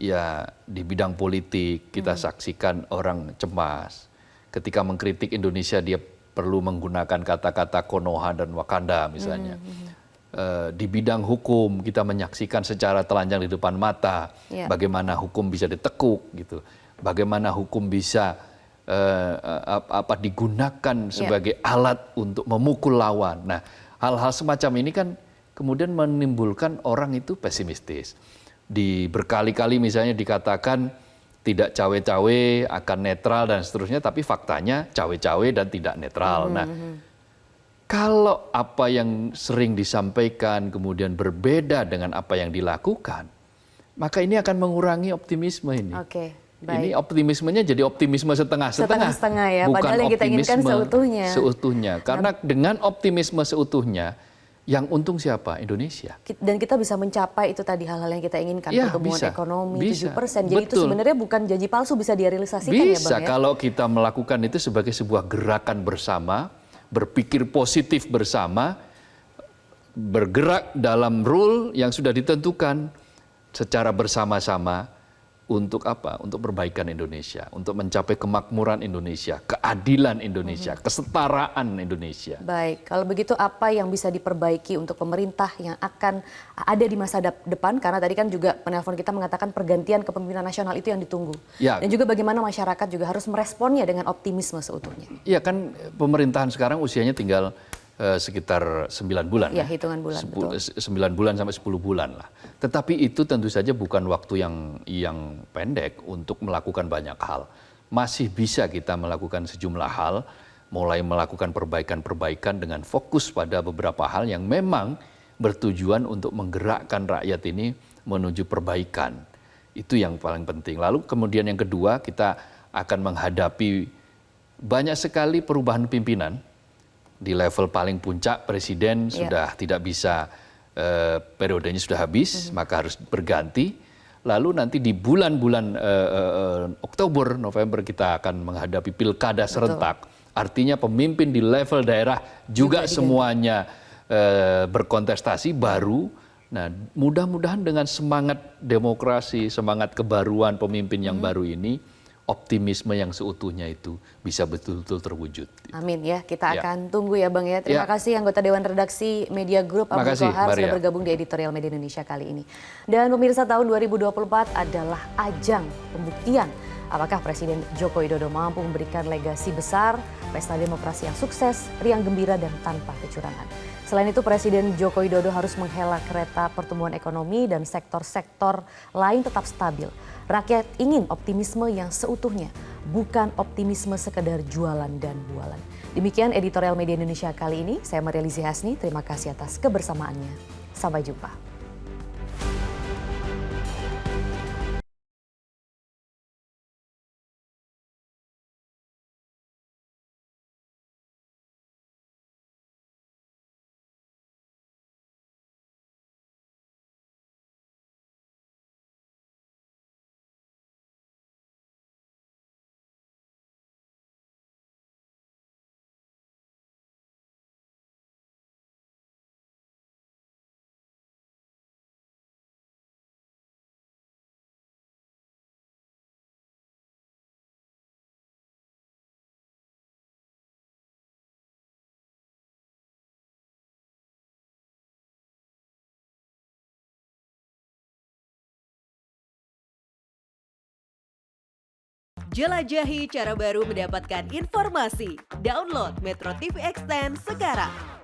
Ya di bidang politik kita saksikan orang cemas. Ketika mengkritik Indonesia dia perlu menggunakan kata-kata Konoha dan Wakanda misalnya. Di bidang hukum kita menyaksikan secara telanjang di depan mata bagaimana hukum bisa ditekuk gitu, bagaimana hukum bisa digunakan sebagai alat untuk memukul lawan. Nah, hal-hal semacam ini kan kemudian menimbulkan orang itu pesimistis. Berkali-kali misalnya dikatakan tidak cawe-cawe, akan netral dan seterusnya, tapi faktanya cawe-cawe dan tidak netral. Nah, kalau apa yang sering disampaikan kemudian berbeda dengan apa yang dilakukan, maka ini akan mengurangi optimisme ini. Oke, baik. Ini optimismenya jadi optimisme setengah-setengah. Setengah-setengah ya, bukan padahal yang kita inginkan seutuhnya. Seutuhnya. Karena dengan optimisme seutuhnya, yang untung siapa? Indonesia. Dan kita bisa mencapai itu tadi hal-hal yang kita inginkan, pertumbuhan ekonomi 7%. Jadi itu sebenarnya bukan janji palsu, bisa direalisasikan ya Bang ya? Bisa kalau kita melakukan itu sebagai sebuah gerakan bersama, berpikir positif bersama, bergerak dalam rule yang sudah ditentukan secara bersama-sama untuk apa? Untuk perbaikan Indonesia, untuk mencapai kemakmuran Indonesia, keadilan Indonesia, kesetaraan Indonesia. Baik, kalau begitu apa yang bisa diperbaiki untuk pemerintah yang akan ada di masa depan? Karena tadi kan juga penelpon kita mengatakan pergantian kepemimpinan nasional itu yang ditunggu. Dan juga bagaimana masyarakat juga harus meresponnya dengan optimisme seutuhnya. Iya kan pemerintahan sekarang usianya tinggal sekitar 9 bulan. Ya, hitungan bulan. 9 bulan sampai 10 bulan lah. Tetapi itu tentu saja bukan waktu yang pendek untuk melakukan banyak hal. Masih bisa kita melakukan sejumlah hal, mulai melakukan perbaikan-perbaikan dengan fokus pada beberapa hal yang memang bertujuan untuk menggerakkan rakyat ini menuju perbaikan. Itu yang paling penting. Lalu kemudian yang kedua, kita akan menghadapi banyak sekali perubahan pimpinan. Di level paling puncak presiden sudah tidak bisa, periodenya sudah habis, maka harus berganti. Lalu nanti di bulan-bulan Oktober, November kita akan menghadapi pilkada serentak. Artinya pemimpin di level daerah juga semuanya berkontestasi baru. Nah, mudah-mudahan dengan semangat demokrasi, semangat kebaruan pemimpin yang baru ini, optimisme yang seutuhnya itu bisa betul-betul terwujud. Amin ya, kita akan tunggu ya Bang ya. Terima kasih anggota Dewan Redaksi Media Group Abdul Kohar sudah bergabung di Editorial Media Indonesia kali ini. Dan pemirsa, tahun 2024 adalah ajang pembuktian apakah Presiden Joko Widodo mampu memberikan legasi besar, pesta demokrasi yang sukses, riang gembira dan tanpa kecurangan. Selain itu Presiden Joko Widodo harus menghela kereta pertumbuhan ekonomi dan sektor-sektor lain tetap stabil. Rakyat ingin optimisme yang seutuhnya, bukan optimisme sekedar jualan dan bualan. Demikian Editorial Media Indonesia kali ini. Saya Maria Lizzie Hasni, terima kasih atas kebersamaannya. Sampai jumpa. Jelajahi cara baru mendapatkan informasi. Download Metro TV Extend sekarang.